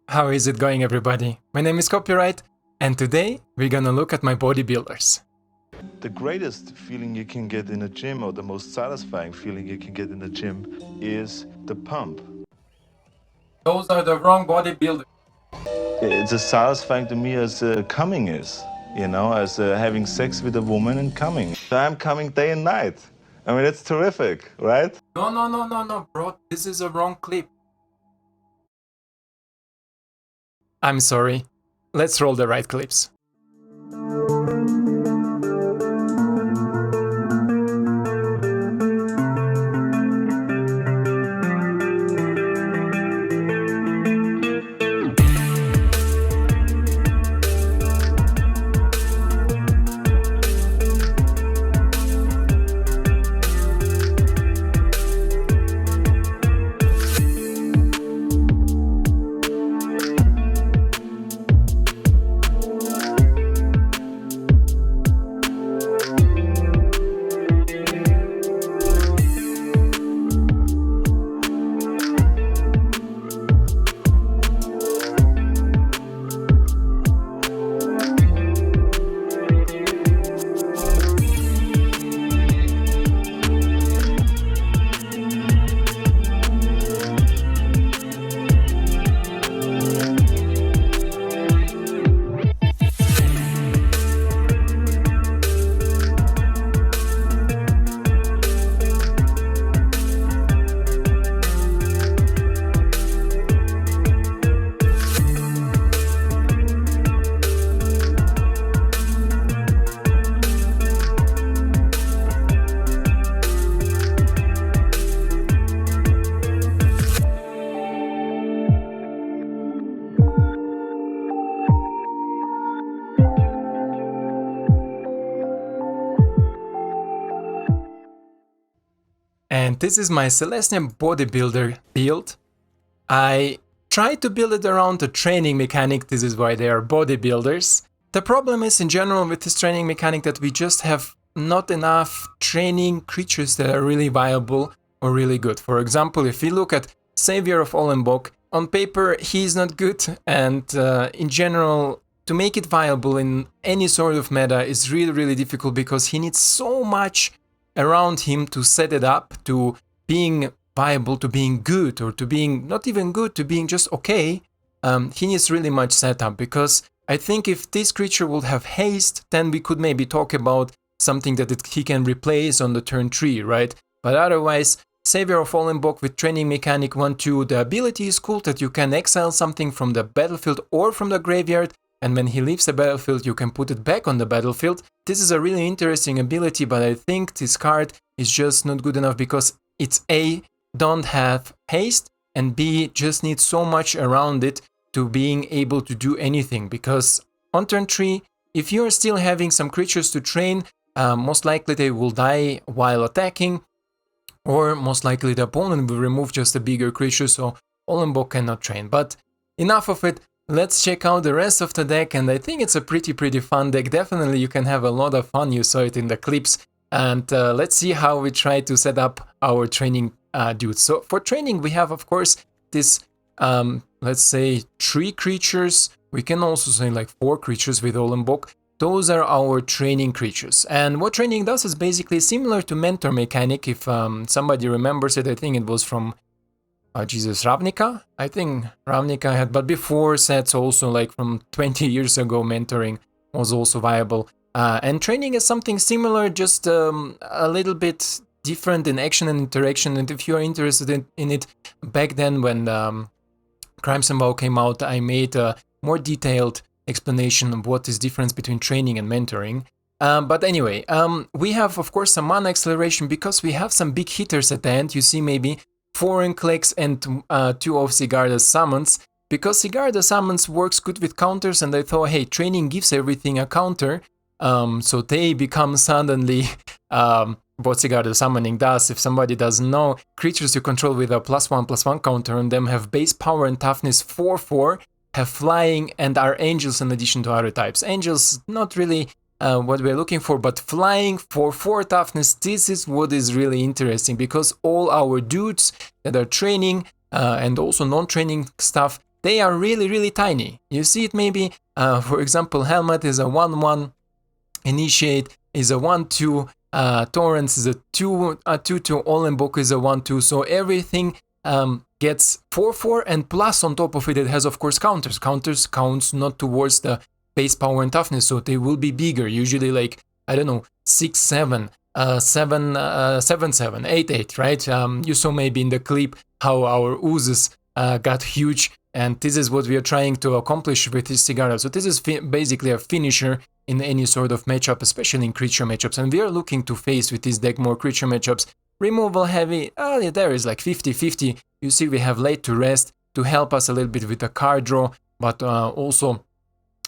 How is it going, everybody? My name is Copyright, and today we're gonna look at my bodybuilders. The greatest feeling you can get in a gym, or the most satisfying feeling you can get in the gym, is the pump. Those are the wrong bodybuilders. It's as satisfying to me as coming is, as having sex with a woman and coming. I'm coming day and night. I mean, it's terrific, right? No, bro, this is a wrong clip. I'm sorry. Let's roll the right clips. And this is my Selesnya bodybuilder build. I tried to build it around the training mechanic, this is why they are bodybuilders. The problem is in general with this training mechanic that we just have not enough training creatures that are really viable or really good. For example, if we look at Savior of Ollenbock, on paper he is not good, and in general to make it viable in any sort of meta is really difficult because he needs so much around him to set it up to being viable, to being good, or to being not even good, to being just okay. He needs really much setup, because I think if this creature would have haste, then we could maybe talk about something that he can replace on the turn 3, right? But otherwise, Savior of Ollenbock with training mechanic 1-2, the ability is cool that you can exile something from the battlefield or from the graveyard, and when he leaves the battlefield you can put it back on the battlefield. This is a really interesting ability, but I think this card is just not good enough because it's A, don't have haste, and B, just needs so much around it to being able to do anything, because on turn 3, if you're still having some creatures to train, most likely they will die while attacking, or most likely the opponent will remove just a bigger creature, so Ollenbock cannot train. But enough of it. Let's check out the rest of the deck, and I think it's a pretty fun deck. Definitely you can have a lot of fun, you saw it in the clips. And let's see how we try to set up our training dudes. So for training we have, of course, this, let's say 3 creatures. We can also say like 4 creatures with Ollenbock. Those are our training creatures. And what training does is basically similar to mentor mechanic. If somebody remembers it, I think it was from Ravnica? I think Ravnica had, but before sets also, like from 20 years ago, mentoring was also viable. And training is something similar, just a little bit different in action and interaction. And if you are interested in it, back then when Crimson Vow came out, I made a more detailed explanation of what is difference between training and mentoring. But anyway, we have, of course, some mana acceleration because we have some big hitters at the end. You see maybe Vorinclex and 2 of Sigarda's summons, because Sigarda summons works good with counters, and I thought, hey, training gives everything a counter, so they become suddenly what Sigarda summoning does. If somebody doesn't know, creatures you control with a +1/+1 counter on them have base power and toughness 4/4, have flying, and are angels in addition to other types. Angels, not really what we're looking for, but flying for 4 toughness, this is what is really interesting, because all our dudes that are training and also non-training stuff, they are really tiny. You see it maybe, for example, Helmet is a 1-1, Initiate is a 1-2, Torrents is a 2-2, Olenbok is a 1-2, so everything gets 4-4, and plus on top of it, it has of course counters. Counters counts not towards the base power and toughness, so they will be bigger, usually like, I don't know, 6-7, 7-7, 8-8, right? You saw maybe in the clip how our oozes got huge, and this is what we are trying to accomplish with this Sigarda. So this is basically a finisher in any sort of matchup, especially in creature matchups, and we are looking to face with this deck more creature matchups. Removal heavy, there is like 50-50. You see we have Late to Rest to help us a little bit with the card draw, but also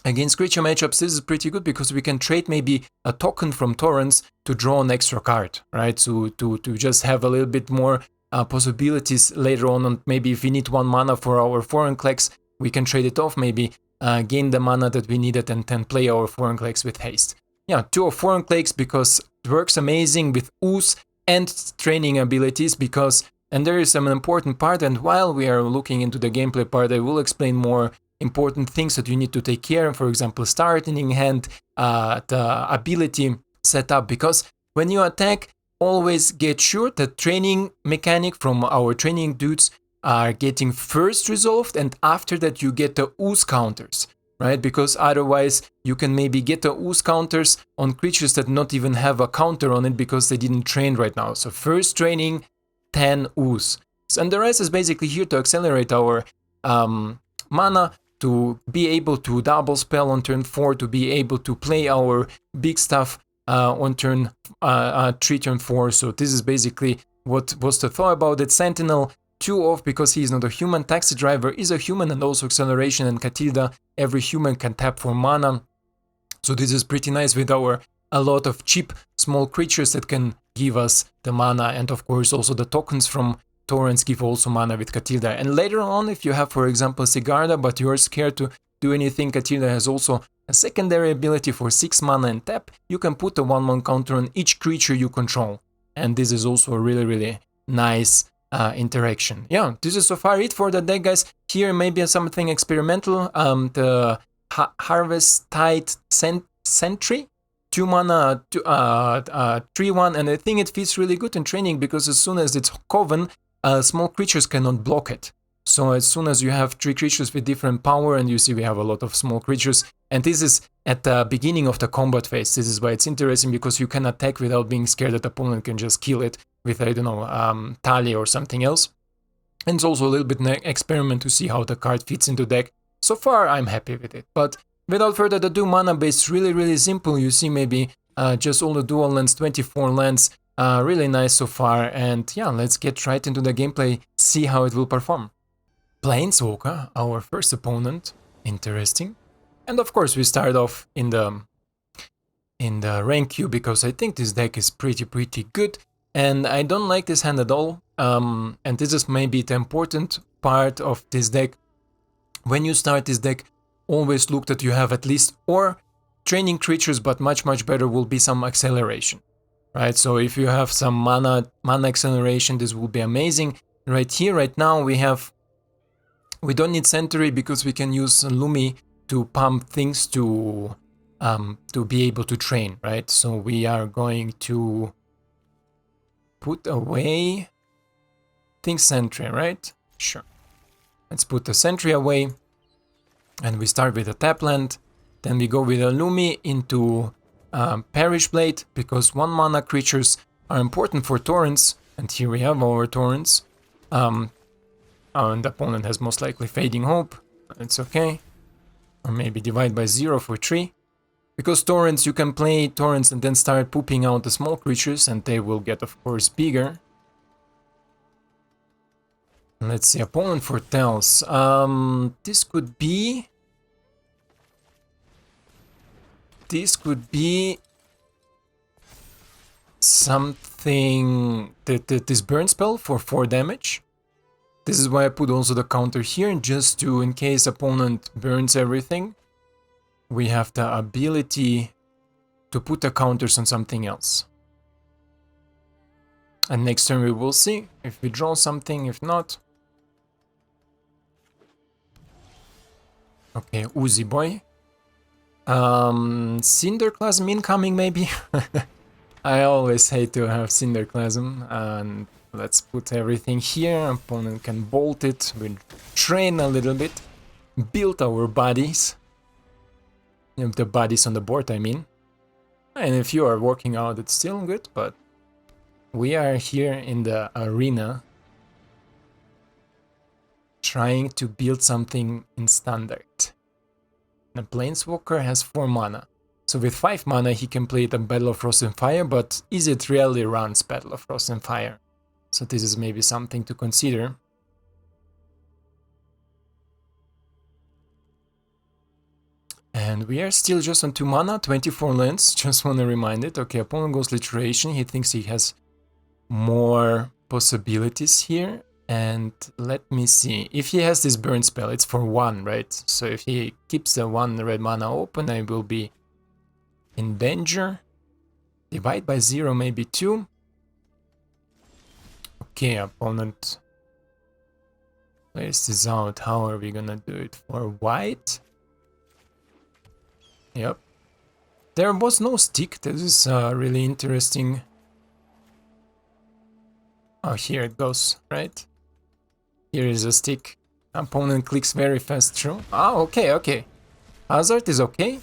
against creature matchups this is pretty good because we can trade maybe a token from Torrents to draw an extra card, right? So to just have a little bit more possibilities later on, and maybe if we need 1 mana for our Vorinclex, we can trade it off, maybe gain the mana that we needed and then play our Vorinclex with haste. Yeah, 2 of Vorinclex because it works amazing with ooze and training abilities, because, and there is an important part, and while we are looking into the gameplay part, I will explain more important things that you need to take care of, for example, starting hand, the ability setup, because when you attack, always get sure that training mechanic from our training dudes are getting first resolved, and after that you get the ooze counters, right? Because otherwise you can maybe get the ooze counters on creatures that not even have a counter on it because they didn't train right now. So first training, 10 ooze. And the rest is basically here to accelerate our mana, to be able to double spell on turn 4, to be able to play our big stuff on turn 3, turn 4. So this is basically what was the thought about it. Sentinel 2 off because he is not a human. Taxi Driver is a human, and also Acceleration and Catilda. Every human can tap for mana. So this is pretty nice with our a lot of cheap small creatures that can give us the mana, and of course also the tokens from Torrents give also mana with Catilda. And later on, if you have, for example, Sigarda, but you're scared to do anything, Catilda has also a secondary ability for 6 mana and tap. You can put a 1-1 counter on each creature you control. And this is also a really nice interaction. Yeah, this is so far it for the deck, guys. Here maybe something experimental. The Harvest Tide Sentry, 2 mana, 3-1, and I think it fits really good in training because as soon as it's Coven, small creatures cannot block it. So as soon as you have 3 creatures with different power, and you see we have a lot of small creatures, and this is at the beginning of the combat phase. This is why it's interesting, because you can attack without being scared that the opponent can just kill it with, I don't know, Talia or something else. And it's also a little bit an experiment to see how the card fits into deck. So far I'm happy with it, but without further ado, mana base really simple. You see maybe just all the dual lands, 24 lands, really nice so far. And yeah, let's get right into the gameplay, see how it will perform. Planeswalker, our first opponent, interesting. And of course we start off in the rank queue because I think this deck is pretty good, and I don't like this hand at all. And this is maybe the important part of this deck. When you start this deck, always look that you have at least or training creatures, but much better will be some acceleration, right? So if you have some mana acceleration, this will be amazing. Right here, right now, we don't need Century because we can use Lumi to pump things to be able to train, right? So we are going to put away, I think, Sentry, right? Sure. Let's put the Sentry away, and we start with a tap land. Then we go with a Lumi into Perish Blade, because 1 mana creatures are important for Torrents, and here we have our Torrents. And the opponent has most likely Fading Hope, it's okay. Or maybe Divide by 0 for 3. Because Torrents, you can play Torrents and then start pooping out the small creatures, and they will get, of course, bigger. Let's see, opponent foretells. This could be something, this burn spell for 4 damage. This is why I put also the counter here, just to, in case opponent burns everything, we have the ability to put the counters on something else. And next turn we will see if we draw something, if not. Okay, Uzi boy. Cinderclasm incoming maybe? I always hate to have Cinderclasm, and let's put everything here. Opponent can bolt it, we train a little bit, build our bodies. The bodies on the board, I mean. And if you are working out, it's still good, but we are here in the arena trying to build something in standard. The Planeswalker has 4 mana. So with 5 mana he can play the Battle of Frost and Fire, but Izzet rarely runs Battle of Frost and Fire. So this is maybe something to consider. And we are still just on 2 mana, 24 lands, just wanna remind it. Okay, opponent goes Literation, he thinks he has more possibilities here. And let me see, if he has this burn spell, it's for 1, right? So if he keeps the 1 red mana open, I will be in danger. Divide by 0, maybe 2. Okay, opponent plays this out. How are we gonna do it? For white? Yep. There was no stick. This is really interesting. Oh, here it goes, right? Here is a stick. Opponent clicks very fast through. Oh, okay, okay. Hazard is okay.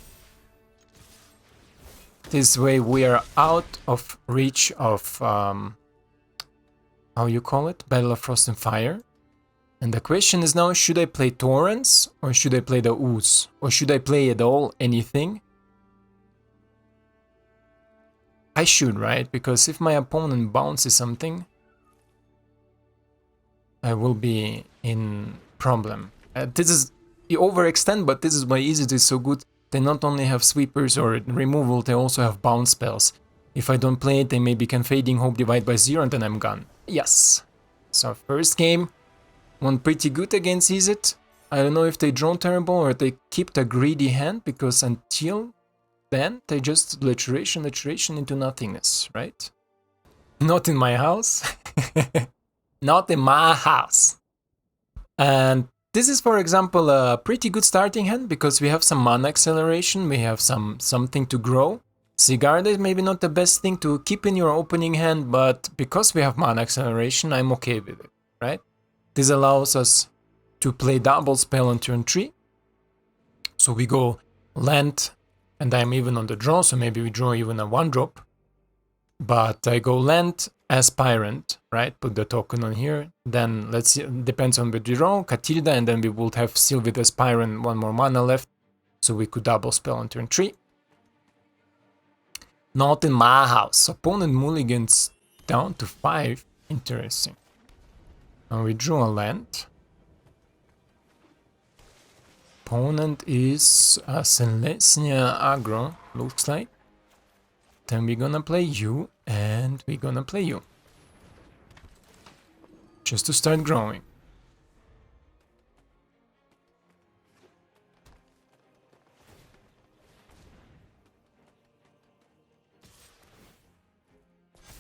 This way we are out of reach of, how you call it? Battle of Frost and Fire. And the question is now, should I play Torrents or should I play the Ooze? Or should I play at all anything? I should, right? Because if my opponent bounces something, I will be in problem. This is the overextend, but this is why Izzet is so good. They not only have sweepers or removal, they also have bounce spells. If I don't play it, they maybe can Fading Hope, divide by 0, and then I'm gone. Yes. So first game went pretty good against Izzet. I don't know if they draw terrible or they keep a greedy hand, because until then they just literation into nothingness, right? Not in my house. Not in my house. And this is, for example, a pretty good starting hand because we have some mana acceleration, we have something to grow. Sigarda is maybe not the best thing to keep in your opening hand, but because we have mana acceleration, I'm okay with it, right? This allows us to play double spell on turn 3. So we go land, and I'm even on the draw, so maybe we draw even a 1-drop. But I go land, Aspirant, right? Put the token on here. Then let's see, depends on the draw, Catilda, and then we would have still with Aspirant 1 more mana left. So we could double spell on turn 3. Not in my house. Opponent mulligans down to 5. Interesting. And we drew a land. Opponent is a Selesnya aggro, looks like. Then we're gonna play you, and we're gonna play you. Just to start growing.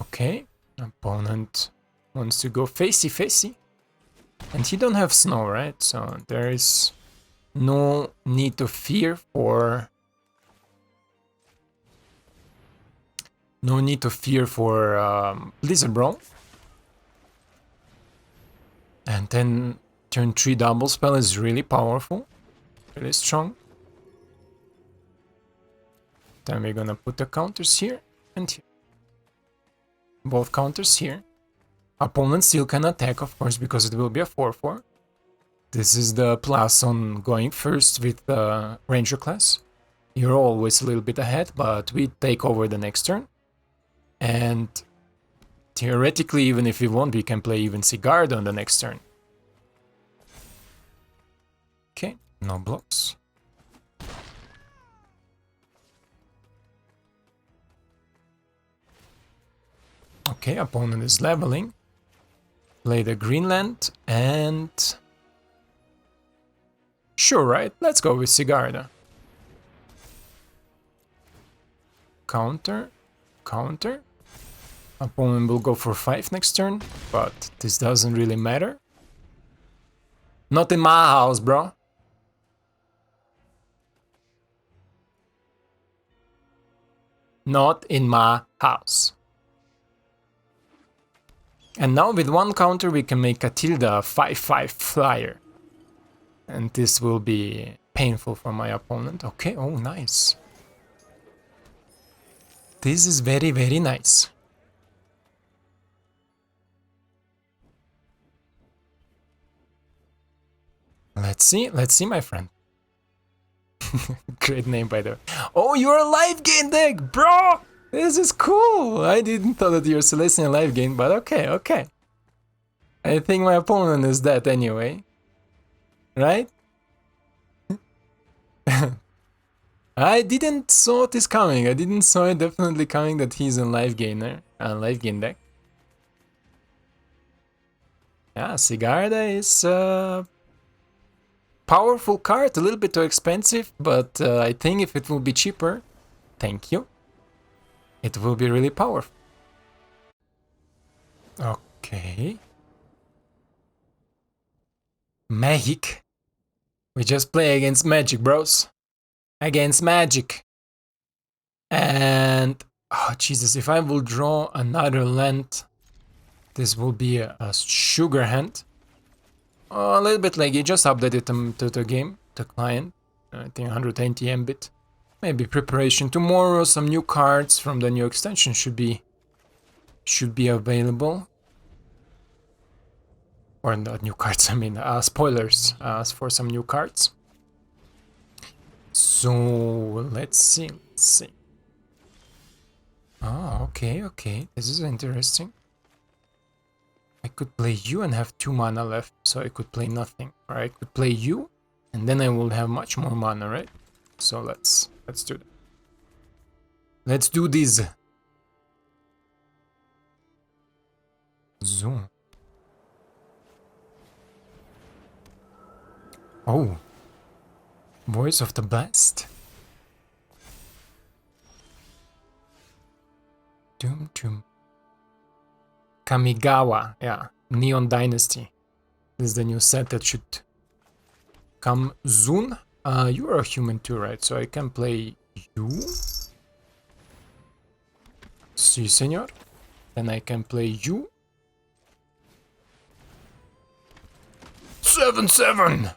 Okay, opponent wants to go facey. And he don't have snow, right? So there is no need to fear for... No need to fear for Blizzard Brawl. And then turn 3 double spell is really powerful. Really strong. Then we're gonna put the counters here and here. Both counters here. Opponent still can attack, of course, because it will be a 4-4. This is the plus on going first with the Ranger class. You're always a little bit ahead, but we take over the next turn. And theoretically, even if we want, we can play even Sigarda on the next turn. Okay, no blocks. Okay, opponent is leveling. Play the Greenland and... Sure, right? Let's go with Sigarda. Counter. Counter. Opponent will go for 5 next turn, but this doesn't really matter. Not in my house, bro. Not in my house. And now with one counter we can make Catilda a 5/5 flyer. And this will be painful for my opponent. Okay, oh nice. This is very, very nice. Let's see, my friend. Great name, by the way. Oh, you're a live gain deck, bro! This is cool! I didn't thought that you're Selesnya live gain, but okay, okay. I think my opponent is dead anyway. Right? I didn't saw this coming. I didn't saw it definitely coming that he's a live gainer, a live gain deck. Yeah, Sigarda is a powerful card, a little bit too expensive, but I think if it will be cheaper, thank you, it will be really powerful. Okay. Magic. We just play against Magic, bros. Against Magic. And oh Jesus, if I will draw another land, this will be a sugar hand. A little bit laggy, just updated them to the game, the client. I think 120 Mbit. Maybe preparation tomorrow, some new cards from the new extension should be available. Or not new cards, I mean spoilers for some new cards. So let's see. Oh, okay, this is interesting. I could play you and have 2 mana left, so I could play nothing. Or I could play you, and then I will have much more mana, right? So let's do that. Let's do this. Zoom. Oh. Voice of the Blast. Doom Doom. Kamigawa, yeah, Neon Dynasty. This is the new set that should come soon. You are a human too, right? So I can play you. Si, senor. Then I can play you. 7/7.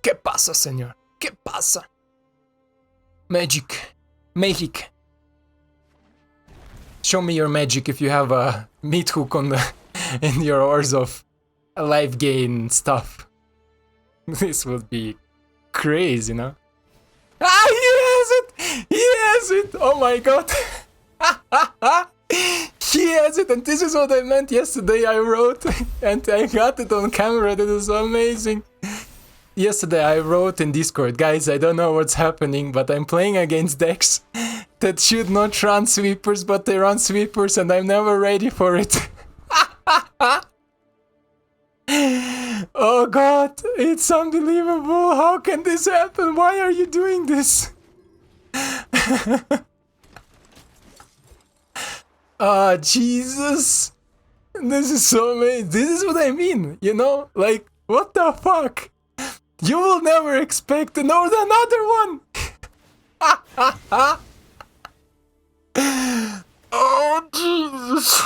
¿Qué pasa, señor? ¿Qué pasa? Magic. Magic. Show me your magic if you have a meat hook on the in your ores of life gain stuff. This would be crazy, no? Ah, he has it! He has it! Oh my god! He has it, and this is what I meant yesterday. I wrote, and I got it on camera. That is amazing. Yesterday I wrote in Discord, guys, I don't know what's happening, but I'm playing against decks that should not run sweepers, but they run sweepers, and I'm never ready for it. Oh god, it's unbelievable. How can this happen? Why are you doing this? Ah, Jesus. This is so amazing. This is what I mean, you know? Like, what the fuck? You will never expect another one. Oh, Jesus.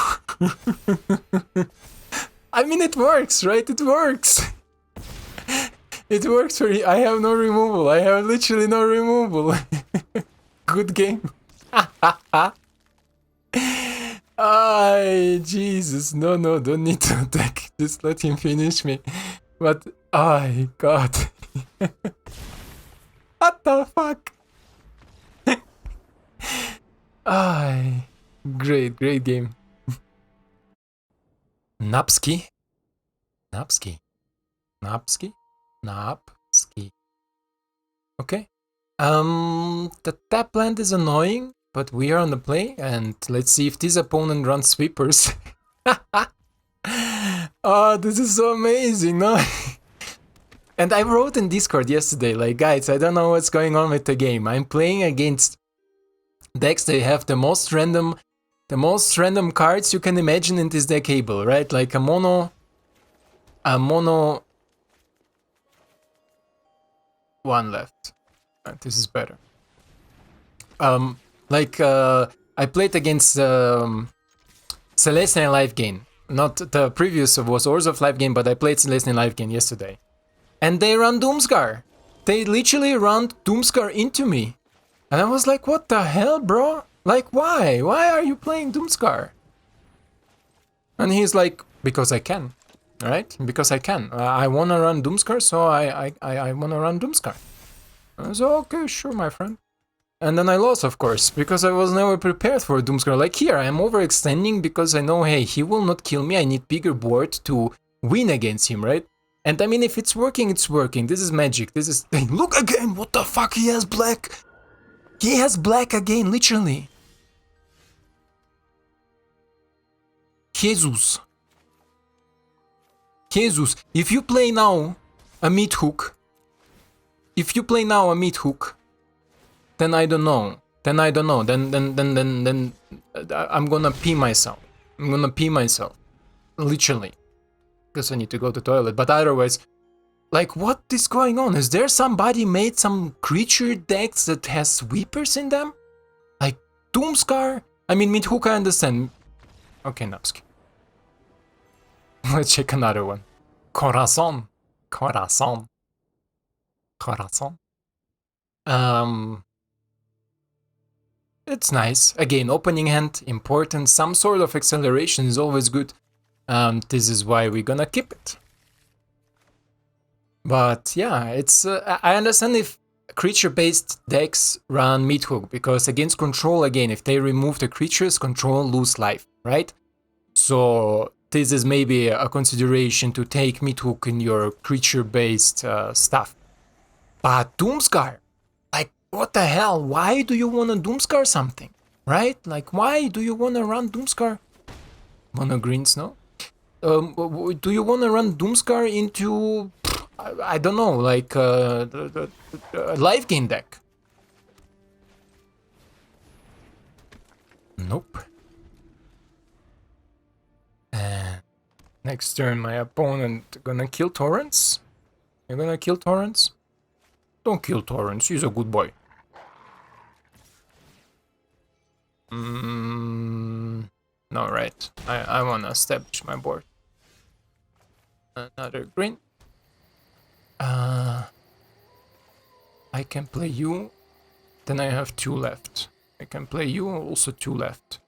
I mean, it works, right? It works. It works for you. I have no removal. I have literally no removal. Good game. Ay, Jesus. No, don't need to attack. Just let him finish me. But, ay, God. What the fuck? Ay, great game. Napski. Okay. The tap land is annoying, but we are on the play, and let's see if this opponent runs sweepers. Oh, this is so amazing, no? And I wrote in Discord yesterday, like, guys, I don't know what's going on with the game. I'm playing against decks that have the most random cards you can imagine in this deck able, right? Like a mono one left. Right, this is better. I played against Selesnya live game. Not the previous was Orzhov live game, but I played Selesnya live game yesterday. And they run Doomscar. They literally run Doomscar into me. And I was like, what the hell, bro? Like, why? Why are you playing Doomscar? And he's like, because I can. Right? Because I can. I wanna run Doomscar, so I wanna run Doomscar. I was okay, sure, my friend. And then I lost, of course, because I was never prepared for a Doomscar. Like here, I am overextending because I know, hey, he will not kill me. I need bigger board to win against him, right? And I mean, if it's working, it's working. This is magic. This is... Hey, look again! What the fuck? He has black! He has black again, literally. Jesus. Jesus. If you play now a meat hook, then I don't know. Then I'm gonna pee myself. Literally. Because I need to go to the toilet. But otherwise, like, what is going on? Is there somebody made some creature decks that has sweepers in them? Like Doomscar? I mean, Midhook, I understand. Okay, Napski. Let's check another one. Corazon. It's nice. Again, opening hand, important. Some sort of acceleration is always good. This is why we're gonna keep it. But yeah, it's I understand if creature-based decks run Midhook, because against control, again, if they remove the creatures, control lose life, right? So this is maybe a consideration to take Midhook in your creature-based stuff. But Doomscar, like, what the hell? Why do you want to Doomscar something, right? Like, why do you want to run Doomscar? Mono greens, no? Do you want to run Doomscar into, I don't know, like the live game deck? Nope. And next turn, my opponent gonna kill Torrents. You're gonna kill Torrents? Don't kill Torrents, he's a good boy. No, right. I wanna establish my board. Another green. I can play you. Then I have 2 left. I can play you, also 2 left.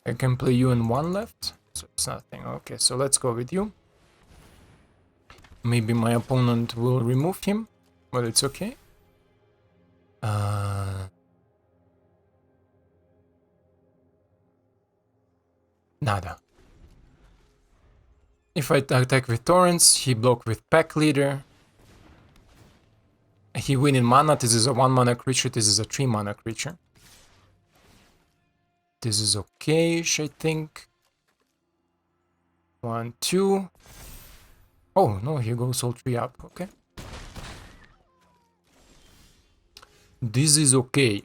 I can play you and 1 left. So it's nothing. Okay, so let's go with you. Maybe my opponent will remove him, but it's okay. Nada. If I attack with Torrents, he block with Pack Leader. He win in mana. This is a 1 mana creature, this is a 3 mana creature. This is okay-ish, I think. 1, 2. Oh, no, he goes all 3 up, okay. This is okay.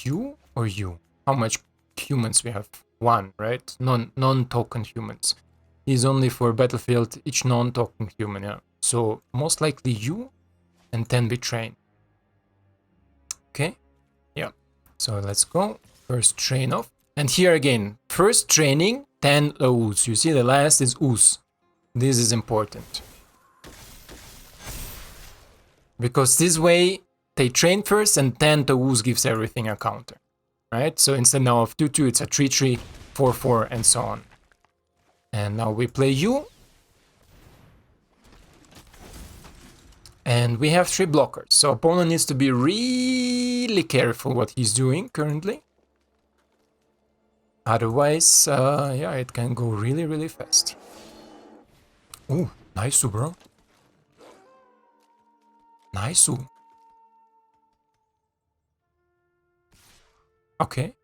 You or you? How much humans we have? 1, right? Non-token humans. Is only for battlefield, each non-token human, yeah. So most likely you, and then we train. Okay? Yeah. So let's go. First train off. And here again, first training, then a ooze. You see the last is ooze. This is important. Because this way, they train first and then the ooze gives everything a counter. Right? So instead now of 2-2, it's a 3-3, 4-4, and so on. And now we play you. And we have 3 blockers. So opponent needs to be really careful what he's doing currently. Otherwise, yeah, it can go really, really fast. Ooh, nice, bro. Nice. Okay.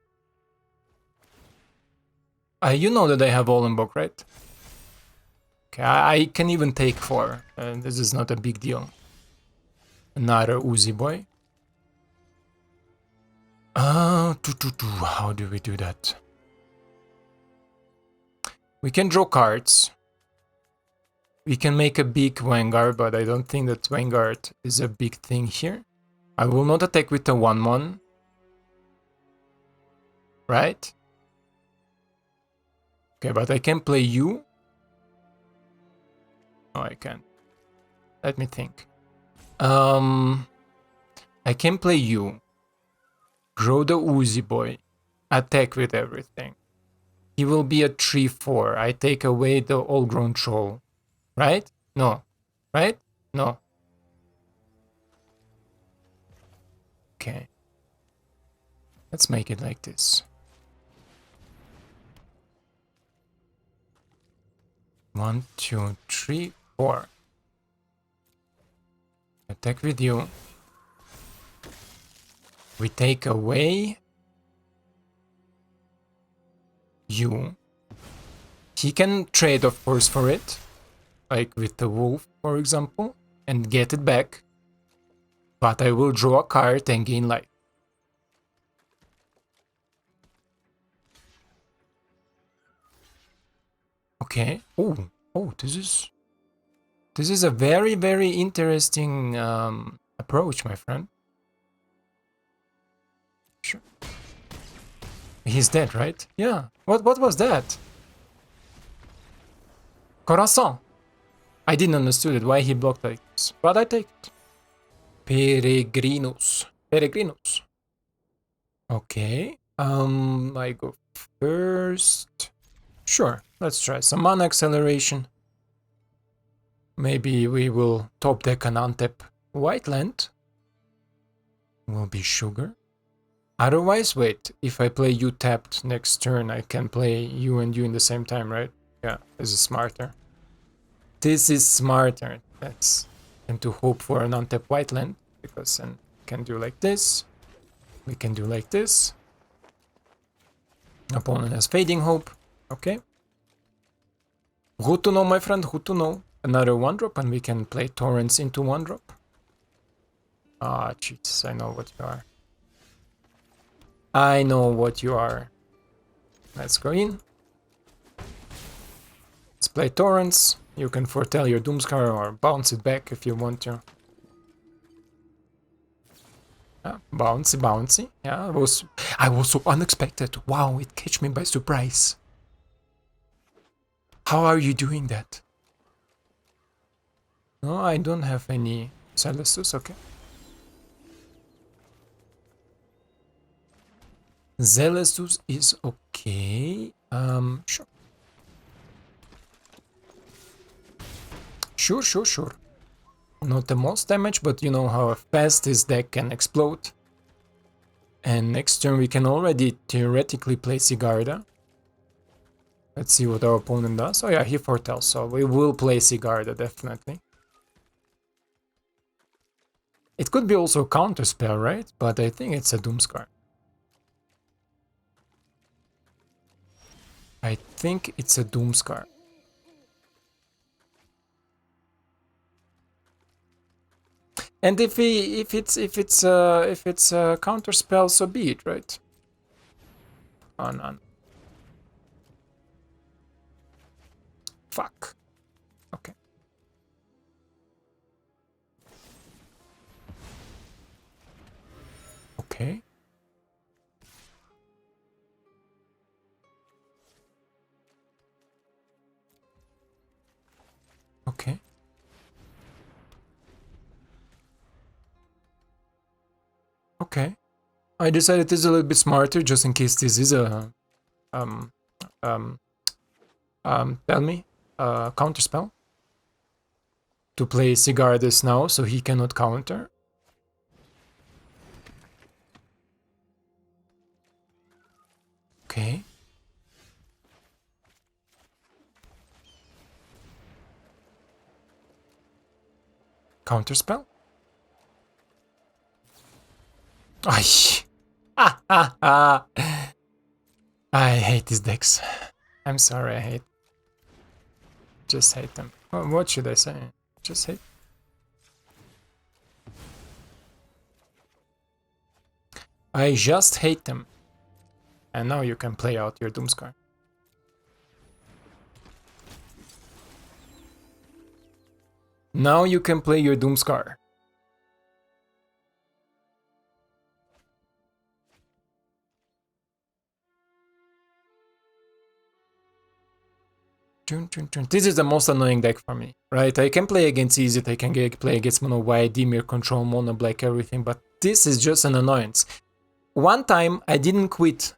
You know that I have Olenbok, right? Okay, I can even take 4. This is not a big deal. Another Uzi boy. How do we do that? We can draw cards. We can make a big Vanguard, but I don't think that Vanguard is a big thing here. I will not attack with the 1/1. Right? Okay, but I can play you. No, I can't. Let me think. I can play you. Grow the Uzi boy. Attack with everything. He will be a 3/4. I take away the all-grown troll. Right? No. Right? No. Okay. Let's make it like this. 1, 2, 3, 4. Attack with you. We take away you. He can trade, of course, for it. Like with the wolf, for example, and get it back. But I will draw a card and gain life. Okay. Oh, this is a very, very interesting approach, my friend. Sure. He's dead, right? Yeah. What was that? Corazon. I didn't understand why he blocked like this, but I take it. Peregrinos. Okay. I go first. Sure, let's try some mana acceleration. Maybe we will top deck an untap white land. Will be sugar. Otherwise, wait, if I play you tapped next turn, I can play you and you in the same time, right? Yeah, this is smarter. This is smarter. That's and to hope for an untap white land, because then we can do like this. We can do like this. Opponent has Fading Hope. Okay. Good to know, my friend, good to know. Another 1-drop and we can play Torrents into 1-drop. Ah, cheats, I know what you are. I know what you are. Let's go in. Let's play Torrents. You can foretell your Doomscar or bounce it back if you want to. Bouncy. Yeah, I was so unexpected. Wow, it catch me by surprise. How are you doing that? No, I don't have any Celestus, okay. Celestus is okay. Sure. Sure. Not the most damage, but you know how fast this deck can explode. And next turn we can already theoretically play Sigarda. Let's see what our opponent does. Oh yeah, he foretells, so we will play Sigarda, definitely. It could be also a counterspell, right? But I think it's a Doomscar. I think it's a Doomscar. And if it's a counterspell, so be it, right? Oh no. Fuck. Okay. Okay. Okay. Okay. I decided this is a little bit smarter just in case this is a tell me, counterspell. To play Sigardas now so he cannot counter. Okay. Counterspell? I hate these decks. I'm sorry, I just hate them. What should I say? Just hate. I just hate them. And now you can play out your Doomscar. Now you can play your Doomscar. This is the most annoying deck for me, right? I can play against Easy, I can play against Mono White, Dimir Control, Mono Black, everything, but this is just an annoyance. One time I didn't quit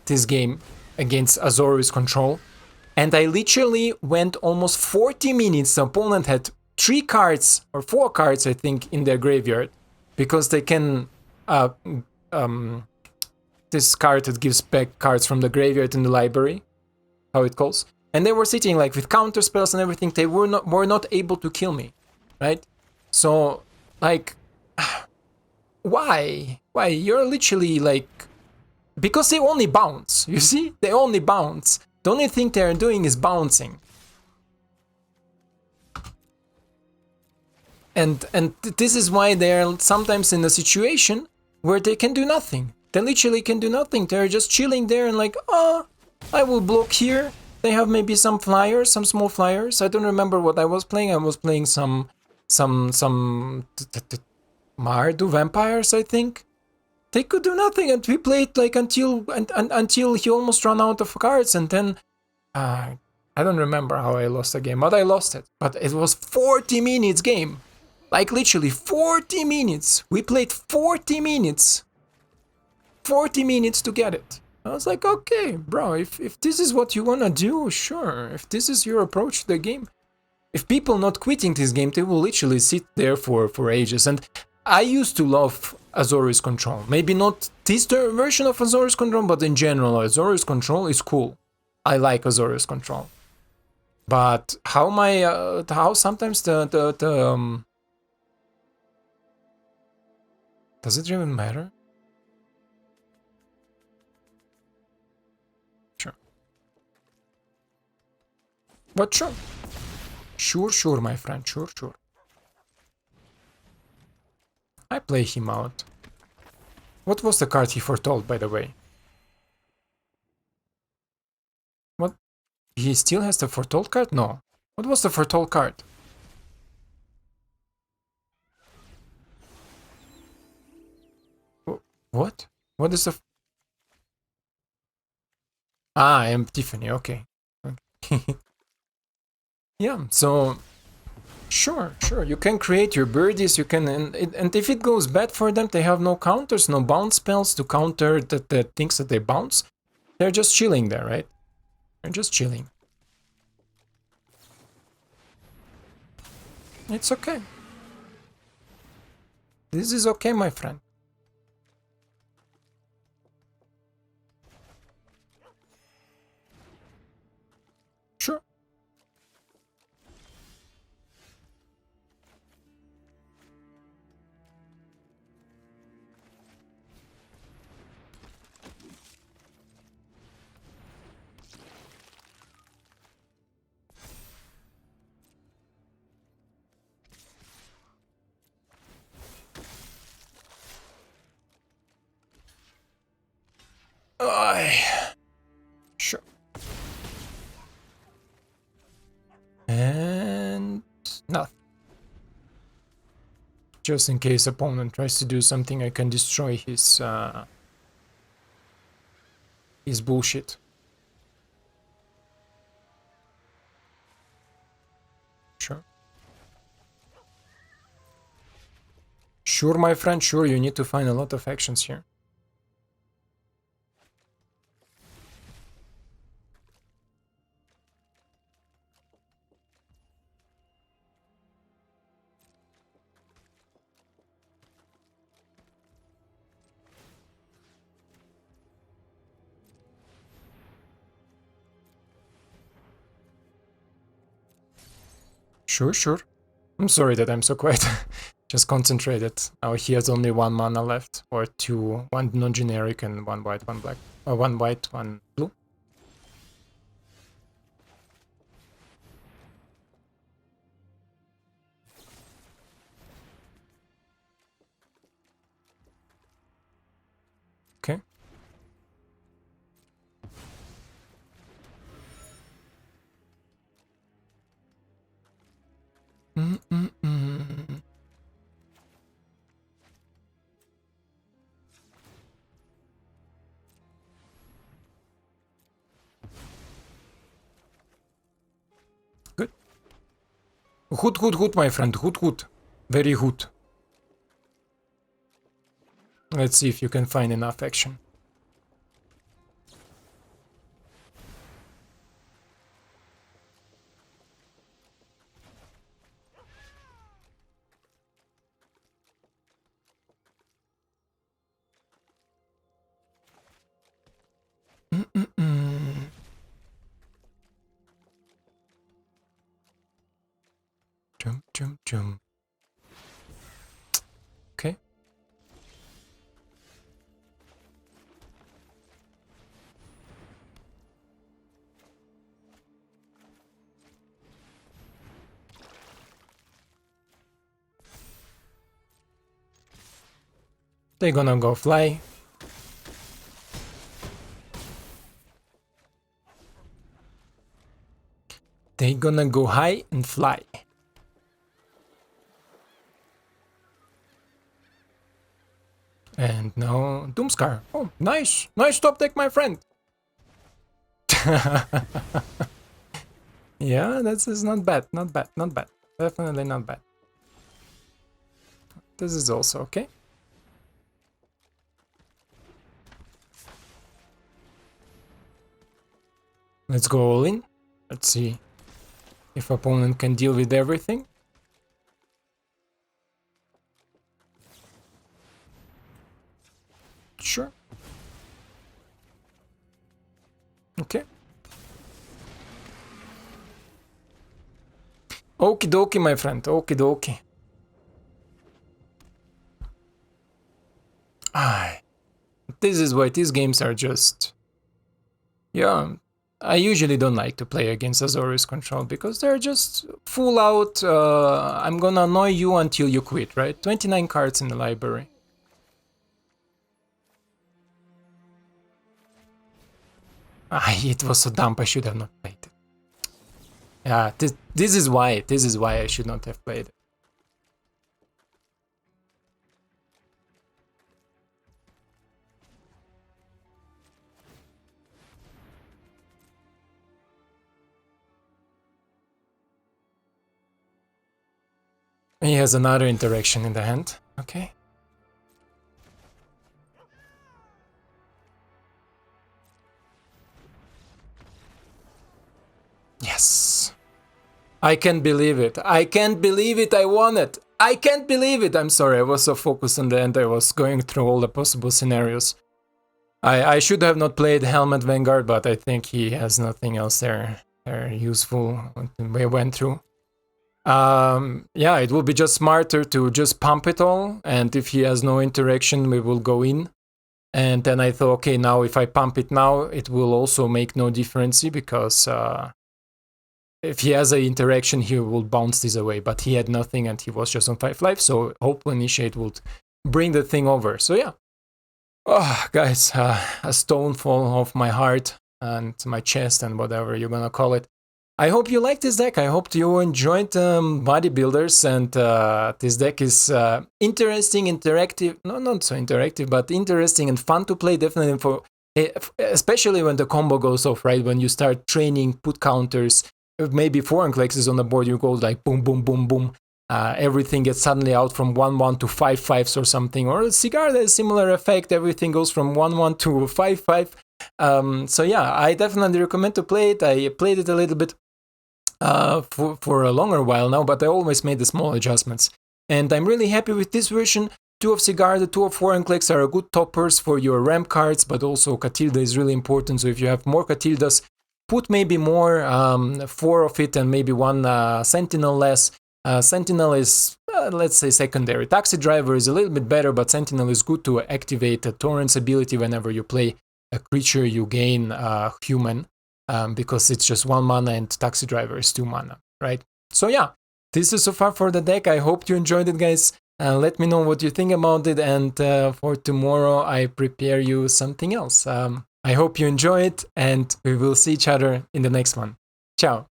this game against Azorius Control, and I literally went almost 40 minutes. The opponent had 3 cards or 4 cards, I think, in their graveyard, because they can this card that gives back cards from the graveyard in the library, how it calls. And they were sitting like with counter spells and everything. They were not able to kill me, right? So like, why? You're literally like, because they only bounce. You see, they only bounce. The only thing they're doing is bouncing. And this is why they're sometimes in a situation where they can do nothing. They literally can do nothing. They're just chilling there and like, oh, I will block here. They have maybe some flyers, some small flyers. I don't remember what I was playing. I was playing some Mardu vampires, I think. They could do nothing, and we played like until he almost ran out of cards, and then I don't remember how I lost the game, but I lost it. But it was 40 minutes game, like literally 40 minutes. We played 40 minutes. 40 minutes to get it. I was like, okay, bro, if this is what you wanna do, sure. If this is your approach to the game. If people not quitting this game, they will literally sit there for ages. And I used to love Azorius Control. Maybe not this version of Azorius Control, but in general, Azorius Control is cool. I like Azorius Control. But how how sometimes does it even matter? But sure. Sure, my friend, sure. I play him out. What was the card he foretold, by the way? What? He still has the foretold card? No. What was the foretold card? What? What is the... Ah, I am Tiffany, okay. Yeah, so... Sure, you can create your birdies, you can... And if it goes bad for them, they have no counters, no bounce spells to counter the things that they bounce. They're just chilling there, right? They're just chilling. It's okay. This is okay, my friend. Sure. Sure. And nothing. Just in case opponent tries to do something, I can destroy his bullshit. Sure. Sure, my friend, sure, you need to find a lot of actions here. Sure. I'm sorry that I'm so quiet. Just concentrated. Now he has only 1 mana left, or 2, 1 non-generic and 1 white, 1 black. Or 1 white, 1 blue. Okay. Hoot, my friend. Hoot. Very hoot. Let's see if you can find enough action. Jump. Okay. They're gonna go fly. They're gonna go high and fly. And now Doomscar. Oh, nice. Nice top deck, my friend. Yeah, this is not bad. Not bad. Definitely not bad. This is also okay. Let's go all in. Let's see if opponent can deal with everything. Sure. Okay. Okie dokie, my friend. Okie dokie. This is why these games are just... Yeah, I usually don't like to play against Azorius Control because they're just full out, I'm gonna annoy you until you quit, right? 29 cards in the library. It was so dumb, I should have not played it. Yeah, this is why I should not have played it. He has another interaction in the hand, okay. Yes. I can't believe it. I can't believe it. I won it. I can't believe it. I'm sorry. I was so focused on the end. I was going through all the possible scenarios. I should have not played Helmet Vanguard, but I think he has nothing else there useful we went through. Yeah, it will be just smarter to just pump it all. And if he has no interaction, we will go in. And then I thought, okay, now if I pump it now, it will also make no difference because... if he has an interaction, he will bounce this away, but he had nothing and he was just on 5 life, so Hopeful Initiate would bring the thing over. So yeah. Oh, guys, a stone fall off my heart and my chest and whatever you're gonna call it. I hope you like this deck. I hope you enjoyed Bodybuilders, and this deck is interesting, interactive. No, not so interactive, but interesting and fun to play, definitely for... especially when the combo goes off, right? When you start training, put counters... Maybe Vorinclex is on the board, you go like boom, boom, boom, boom. Everything gets suddenly out from 1-1 to 5-5s or something. Or Sigarda has a similar effect. Everything goes from 1-1 to 5-5. So yeah, I definitely recommend to play it. I played it a little bit for a longer while now, but I always made the small adjustments. And I'm really happy with this version. 2 of Sigarda, 2 of Vorinclex are good toppers for your ramp cards, but also Catilda is really important. So if you have more Catildas, put maybe more, 4 of it and maybe 1 Sentinel less. Sentinel is, let's say, secondary. Taxi Driver is a little bit better, but Sentinel is good to activate a Torrent's ability whenever you play a creature you gain human, because it's just 1 mana and Taxi Driver is 2 mana, right? So yeah, this is so far for the deck. I hope you enjoyed it, guys. Let me know what you think about it, and for tomorrow I prepare you something else. I hope you enjoy it, and we will see each other in the next one. Ciao!